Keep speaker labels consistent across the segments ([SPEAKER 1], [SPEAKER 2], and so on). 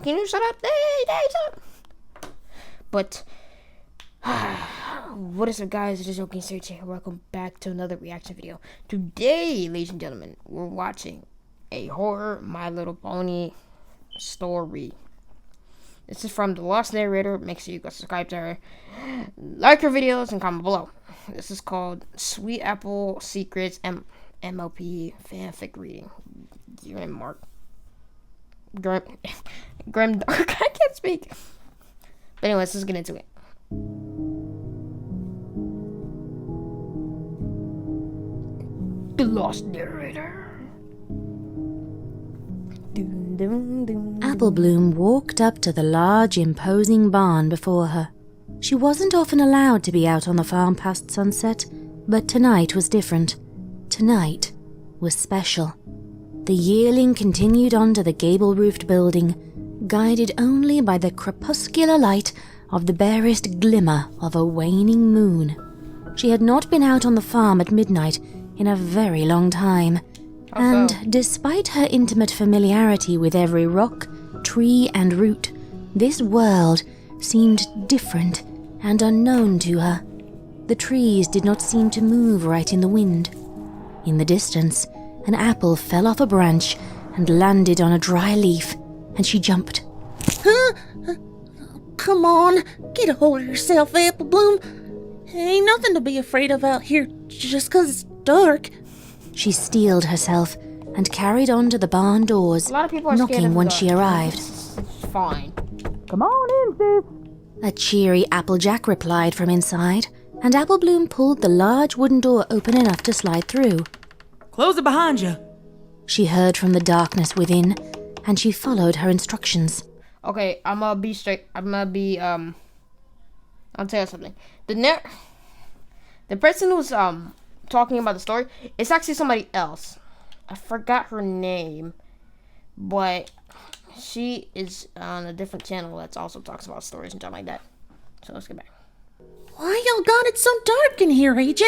[SPEAKER 1] can you shut up? Hey, shut up. But, what is up, guys? It is Joking Search here. Welcome back to another reaction video. Today, ladies and gentlemen, we're watching a horror My Little Pony story. This is from the Lost Narrator. Make sure you go subscribe to her, like her videos, and comment below. This is called Sweet Apple Secrets MLP Fanfic Reading. Grimdark. I can't speak. But anyways, let's get into it. The Lost Narrator.
[SPEAKER 2] Apple Bloom walked up to the large, imposing barn before her. She wasn't often allowed to be out on the farm past sunset, but tonight was different. Tonight was special. The yearling continued on to the gable-roofed building, guided only by the crepuscular light of the barest glimmer of a waning moon. She had not been out on the farm at midnight in a very long time, and despite her intimate familiarity with every rock, tree, and root, this world seemed different and unknown to her. The trees did not seem to move right in the wind. In the distance, an apple fell off a branch and landed on a dry leaf, and she jumped.
[SPEAKER 3] Huh? Come on, get a hold of yourself, Apple Bloom. Ain't nothing to be afraid of out here just 'cause it's dark.
[SPEAKER 2] She steeled herself and carried on to the barn doors, knocking when she arrived.
[SPEAKER 1] It's fine.
[SPEAKER 3] Come on in, sis.
[SPEAKER 2] A cheery Applejack replied from inside, and Apple Bloom pulled the large wooden door open enough to slide through.
[SPEAKER 4] Close it behind you.
[SPEAKER 2] She heard from the darkness within, and she followed her instructions.
[SPEAKER 1] Okay, I'm gonna be straight. I'll tell you something. The person who's talking about the story, it's actually somebody else. I forgot her name, but she is on a different channel that also talks about stories and stuff like that. So let's get back.
[SPEAKER 3] Why y'all got it so dark in here, AJ?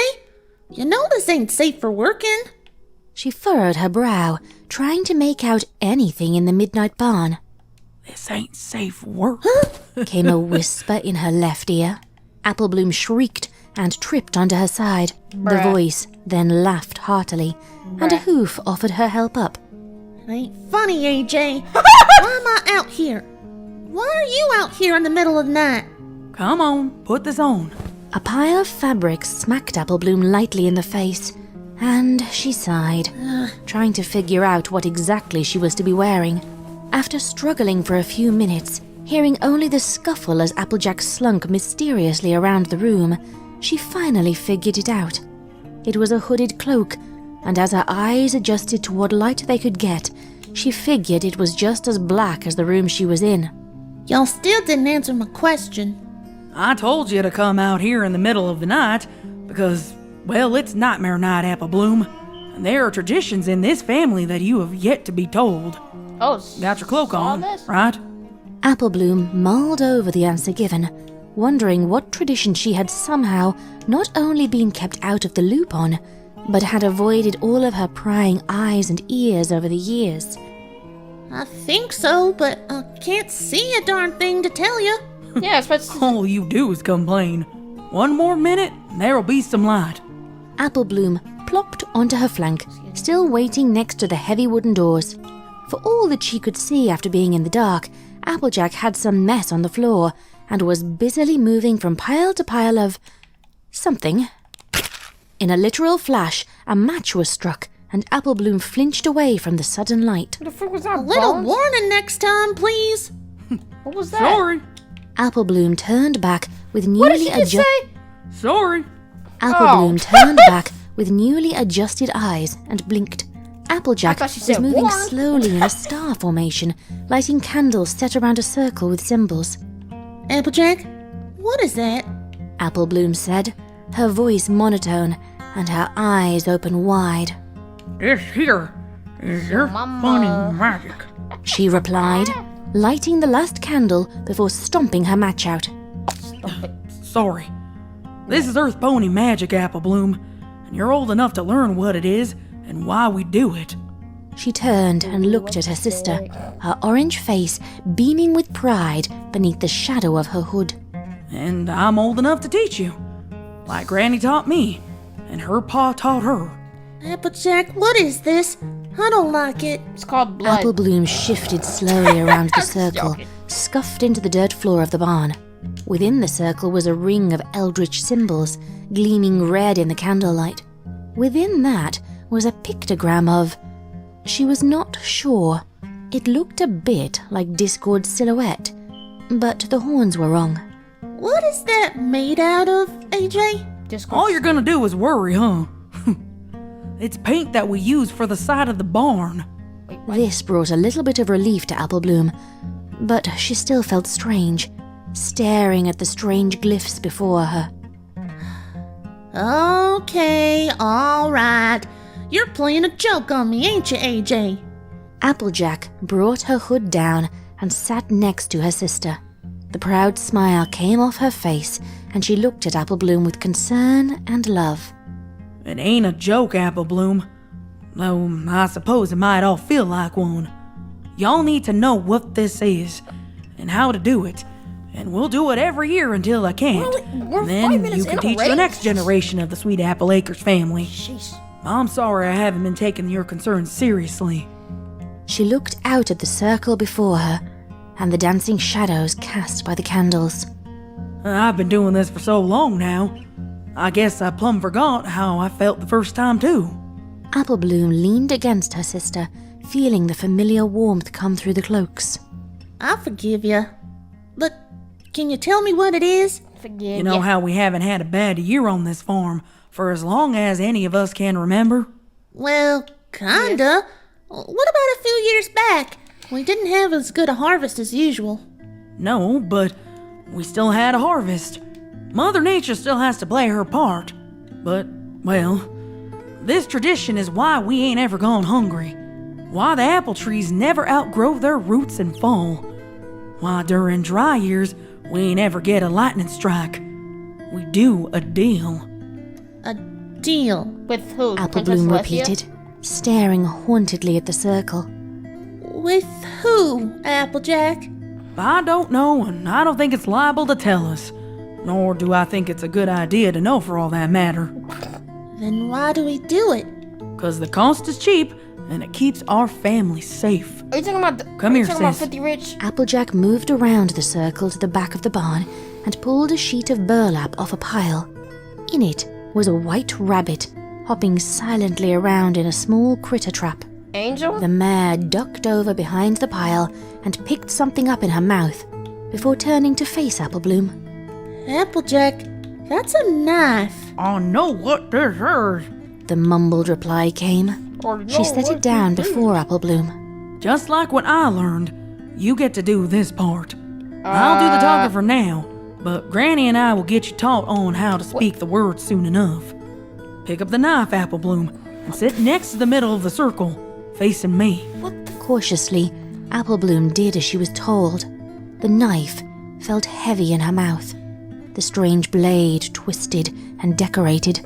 [SPEAKER 3] You know this ain't safe for working.
[SPEAKER 2] She furrowed her brow, trying to make out anything in the midnight barn.
[SPEAKER 4] This ain't safe work.
[SPEAKER 2] Came a whisper in her left ear. Apple Bloom shrieked and tripped onto her side. The voice then laughed heartily, and a hoof offered her help up.
[SPEAKER 3] It ain't funny, AJ. Why am I out here? Why are you out here in the middle of the night?
[SPEAKER 4] Come on, put this on.
[SPEAKER 2] A pile of fabric smacked Apple Bloom lightly in the face, and she sighed, trying to figure out what exactly she was to be wearing. After struggling for a few minutes, hearing only the scuffle as Applejack slunk mysteriously around the room, she finally figured it out. It was a hooded cloak, and as her eyes adjusted to what light they could get, she figured it was just as black as the room she was in.
[SPEAKER 3] Y'all still didn't answer my question.
[SPEAKER 4] I told you to come out here in the middle of the night because, well, it's nightmare night, Apple Bloom. And there are traditions in this family that you have yet to be told.
[SPEAKER 1] Oh,
[SPEAKER 4] got your cloak on, right?
[SPEAKER 2] Apple Bloom mulled over the answer given, wondering what tradition she had somehow not only been kept out of the loop on, but had avoided all of her prying eyes and ears over the years.
[SPEAKER 3] I think so, but I can't see a darn thing to tell you.
[SPEAKER 1] Yeah, especially.
[SPEAKER 4] All you do is complain. One more minute, and there'll be some light.
[SPEAKER 2] Apple Bloom plopped onto her flank, still waiting next to the heavy wooden doors. For all that she could see after being in the dark, Applejack had some mess on the floor and was busily moving from pile to pile of something. In a literal flash, a match was struck, and Apple Bloom flinched away from the sudden light.
[SPEAKER 1] What the fuck was that?
[SPEAKER 3] A little warning next time, please.
[SPEAKER 1] What was that?
[SPEAKER 4] Sorry.
[SPEAKER 2] Apple Bloom turned back with
[SPEAKER 1] What did
[SPEAKER 2] newly
[SPEAKER 1] she just say?
[SPEAKER 4] Sorry.
[SPEAKER 2] Apple Bloom turned back with newly adjusted eyes and blinked. Applejack was moving slowly in a star formation, lighting candles set around a circle with symbols.
[SPEAKER 3] Applejack, what is that?
[SPEAKER 2] Apple Bloom said, her voice monotone and her eyes open wide.
[SPEAKER 4] This here is your funny magic.
[SPEAKER 2] She replied, lighting the last candle before stomping her match out.
[SPEAKER 4] Sorry. This is Earth Pony magic, Apple Bloom, and you're old enough to learn what it is and why we do it.
[SPEAKER 2] She turned and looked at her sister, her orange face beaming with pride beneath the shadow of her hood.
[SPEAKER 4] And I'm old enough to teach you. Like Granny taught me, and her pa taught her.
[SPEAKER 3] Applejack, what is this? I don't like it.
[SPEAKER 1] It's called blood.
[SPEAKER 2] Apple Bloom shifted slowly around the circle,
[SPEAKER 1] Joking.
[SPEAKER 2] scuffed into the dirt floor of the barn. Within the circle was a ring of eldritch symbols, gleaming red in the candlelight. Within that was a pictogram of... She was not sure. It looked a bit like Discord's silhouette, but the horns were wrong.
[SPEAKER 3] What is that made out of, AJ?
[SPEAKER 4] All you're gonna do is worry, huh? It's paint that we use for the side of the barn.
[SPEAKER 2] This brought a little bit of relief to Apple Bloom, but she still felt strange, staring at the strange glyphs before her.
[SPEAKER 3] Okay, all right. You're playing a joke on me, ain't you, AJ?
[SPEAKER 2] Applejack brought her hood down and sat next to her sister. The proud smile came off her face, and she looked at Apple Bloom with concern and love.
[SPEAKER 4] It ain't a joke, Apple Bloom. Though I suppose it might all feel like one. Y'all need to know what this is, and how to do it. And we'll do it every year until I can't.
[SPEAKER 1] We're 5
[SPEAKER 4] then
[SPEAKER 1] minutes
[SPEAKER 4] you can
[SPEAKER 1] in
[SPEAKER 4] teach
[SPEAKER 1] already?
[SPEAKER 4] the next generation of the Sweet Apple Acres family.
[SPEAKER 1] Jeez.
[SPEAKER 4] I'm sorry I haven't been taking your concerns seriously.
[SPEAKER 2] She looked out at the circle before her, and the dancing shadows cast by the candles.
[SPEAKER 4] I've been doing this for so long now. I guess I plumb forgot how I felt the first time, too.
[SPEAKER 2] Apple Bloom leaned against her sister, feeling the familiar warmth come through the cloaks.
[SPEAKER 3] I forgive you. But can you tell me what it is?
[SPEAKER 1] Forgive
[SPEAKER 4] You know
[SPEAKER 1] ya.
[SPEAKER 4] how we haven't had a bad year on this farm for as long as any of us can remember?
[SPEAKER 3] Well, kinda. What about a few years back? We didn't have as good a harvest as usual.
[SPEAKER 4] No, but we still had a harvest. Mother Nature still has to play her part. But, well, this tradition is why we ain't ever gone hungry. Why the apple trees never outgrow their roots and fall. Why during dry years we ain't ever get a lightning strike. We do a deal.
[SPEAKER 3] A deal.
[SPEAKER 1] With who?
[SPEAKER 2] Apple
[SPEAKER 1] Princess
[SPEAKER 2] Bloom
[SPEAKER 1] Celestia?
[SPEAKER 2] repeated, staring hauntedly at the circle.
[SPEAKER 3] With who, Applejack?
[SPEAKER 4] I don't know, and I don't think it's liable to tell us. Nor do I think it's a good idea to know for all that matter.
[SPEAKER 3] Then why do we do it?
[SPEAKER 4] 'Cause the cost is cheap, and it keeps our family safe.
[SPEAKER 1] Are you talking about the,
[SPEAKER 4] Come
[SPEAKER 1] are you
[SPEAKER 4] here,
[SPEAKER 1] talking about
[SPEAKER 4] sis.
[SPEAKER 1] 50 Rich?
[SPEAKER 2] Applejack moved around the circle to the back of the barn and pulled a sheet of burlap off a pile. In it was a white rabbit, hopping silently around in a small critter trap.
[SPEAKER 1] Angel?
[SPEAKER 2] The mare ducked over behind the pile and picked something up in her mouth before turning to face Apple Bloom.
[SPEAKER 3] Applejack, that's a knife.
[SPEAKER 4] I know what this is.
[SPEAKER 2] The mumbled reply came.
[SPEAKER 1] Or
[SPEAKER 2] She set it down before Apple Bloom.
[SPEAKER 4] Just like what I learned, you get to do this part. I'll do the talking for now, but Granny and I will get you taught on how to speak the words soon enough. Pick up the knife, Apple Bloom, and sit next to the middle of the circle, facing me.
[SPEAKER 2] Cautiously, Apple Bloom did as she was told. The knife felt heavy in her mouth. The strange blade twisted and decorated,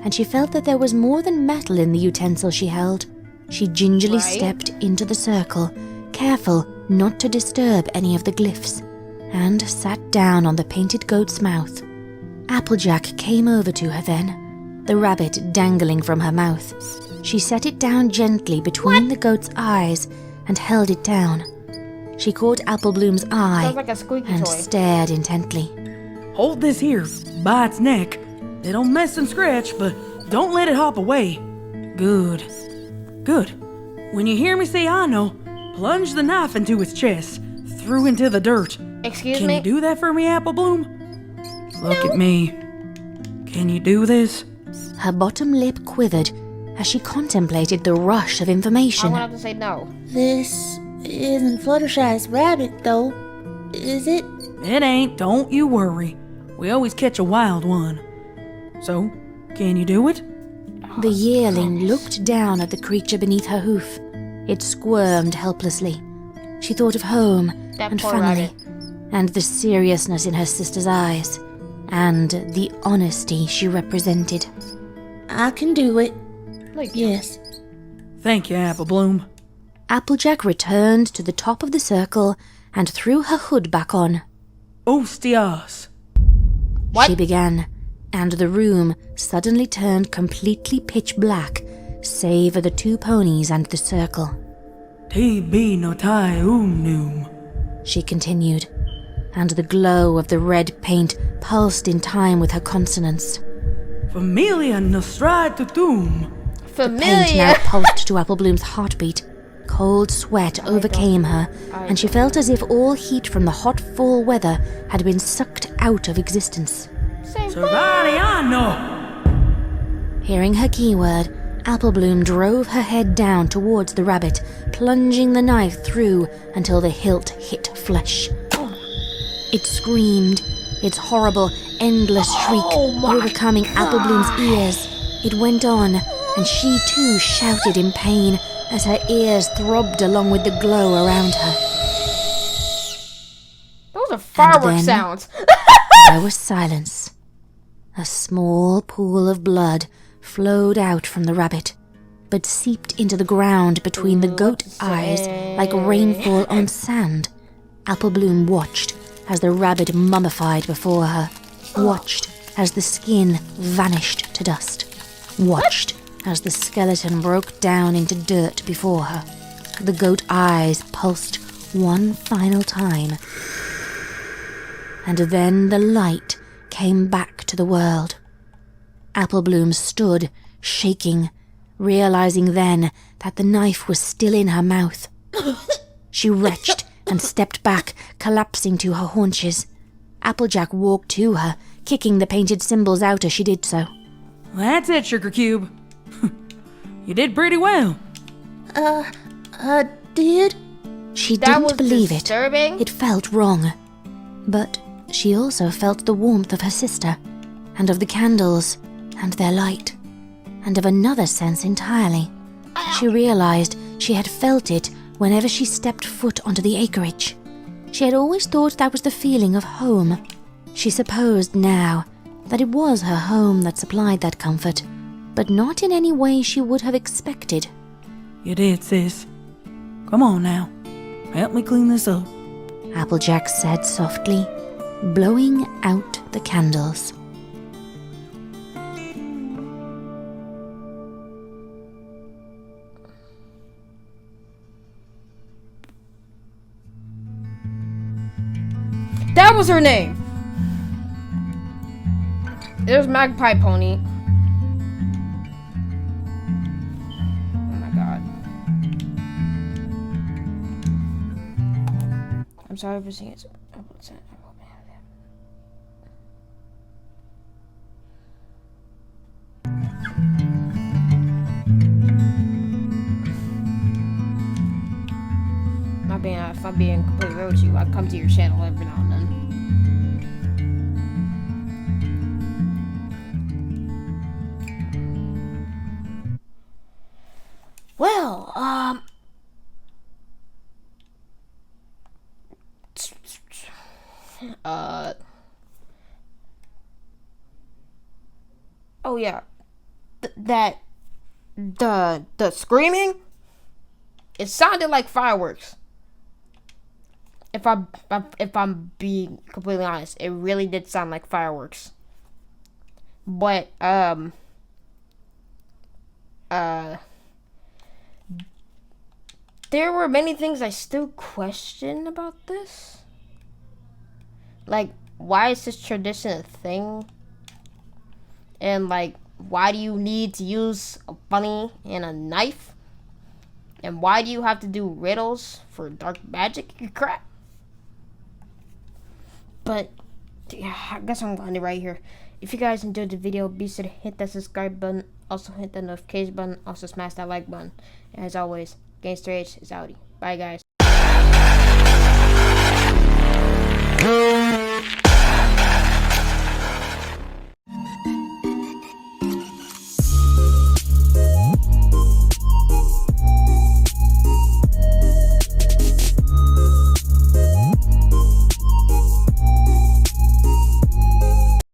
[SPEAKER 2] and she felt that there was more than metal in the utensil she held. She gingerly
[SPEAKER 1] Right.
[SPEAKER 2] stepped into the circle, careful not to disturb any of the glyphs, and sat down on the painted goat's mouth. Applejack came over to her then, the rabbit dangling from her mouth. She set it down gently between the goat's eyes and held it down. She caught Apple Bloom's eye
[SPEAKER 1] Sounds like a squeaky
[SPEAKER 2] and
[SPEAKER 1] toy.
[SPEAKER 2] stared intently.
[SPEAKER 4] Hold this here, by its neck. It'll mess and scratch, but don't let it hop away. Good. Good. When you hear me say I know, plunge the knife into its chest, through into the dirt.
[SPEAKER 1] Excuse
[SPEAKER 4] Can
[SPEAKER 1] me?
[SPEAKER 4] you do that for me, Apple Bloom? Look at me. Can you do this?
[SPEAKER 2] Her bottom lip quivered as she contemplated the rush of
[SPEAKER 1] I'm
[SPEAKER 2] information.
[SPEAKER 1] gonna have to say no.
[SPEAKER 3] This isn't Fluttershy's rabbit, though, is it?
[SPEAKER 4] It ain't, don't you worry. We always catch a wild one. So, can you do it?
[SPEAKER 2] The yearling looked down at the creature beneath her hoof. It squirmed helplessly. She thought of home
[SPEAKER 1] That
[SPEAKER 2] and
[SPEAKER 1] poor
[SPEAKER 2] family,
[SPEAKER 1] rabbit.
[SPEAKER 2] and the seriousness in her sister's eyes, and the honesty she represented.
[SPEAKER 3] I can do it.
[SPEAKER 1] Like,
[SPEAKER 3] Yes.
[SPEAKER 4] Thank you, Apple Bloom.
[SPEAKER 2] Applejack returned to the top of the circle and threw her hood back on.
[SPEAKER 4] Hostias.
[SPEAKER 1] What?
[SPEAKER 2] She began, and the room suddenly turned completely pitch black, save for the two ponies and the circle.
[SPEAKER 4] Te be no tai num.
[SPEAKER 2] She continued, and the glow of the red paint pulsed in time with her consonants.
[SPEAKER 4] Familia nostratum.
[SPEAKER 2] Paint now
[SPEAKER 1] Familiar.
[SPEAKER 2] pulsed to Applebloom's heartbeat. Cold sweat overcame her, and she felt as if all heat from the hot fall weather had been sucked out of existence.
[SPEAKER 1] Say what?
[SPEAKER 4] Servariano.
[SPEAKER 2] Hearing her keyword, Applebloom drove her head down towards the rabbit, plunging the knife through until the hilt hit flesh. It screamed, its horrible, endless shriek overcoming Applebloom's ears. It went on, and she too shouted in pain as her ears throbbed along with the glow around her.
[SPEAKER 1] Those are fireworks
[SPEAKER 2] then-
[SPEAKER 1] sounds.
[SPEAKER 2] There was silence. A small pool of blood flowed out from the rabbit, but seeped into the ground between the goat eyes like rainfall on sand. Applebloom watched as the rabbit mummified before her, watched as the skin vanished to dust, watched as the skeleton broke down into dirt before her. The goat eyes pulsed one final time, and then the light came back to the world. Applebloom stood, shaking, realizing then that the knife was still in her mouth. She retched and stepped back, collapsing to her haunches. Applejack walked to her, kicking the painted symbols out as she did so.
[SPEAKER 4] That's it, Sugar Cube. You did pretty well.
[SPEAKER 3] I did?
[SPEAKER 2] She
[SPEAKER 1] That was
[SPEAKER 2] didn't believe
[SPEAKER 1] disturbing.
[SPEAKER 2] it. It felt wrong. But she also felt the warmth of her sister, and of the candles, and their light, and of another sense entirely. She realized she had felt it whenever she stepped foot onto the acreage. She had always thought that was the feeling of home. She supposed now that it was her home that supplied that comfort, but not in any way she would have expected.
[SPEAKER 4] You did, sis. Come on now. Help me clean this up.
[SPEAKER 2] Applejack said softly, blowing out the candles.
[SPEAKER 1] That was her name. There's Magpie Pony. Oh my god. I'm sorry for seeing it. If I'm being completely real with you, I come to your channel every now and then. Well, oh yeah, the screaming, it sounded like fireworks. If I'm being completely honest, it really did sound like fireworks. But there were many things I still question about this. Like, why is this tradition a thing? And like, why do you need to use a bunny and a knife? And why do you have to do riddles for dark magic and crap? But yeah, I guess I'm going to right here. If you guys enjoyed the video, be sure to hit that subscribe button. Also hit that notification button. Also smash that like button. And as always, Gangster H is outie. Bye guys.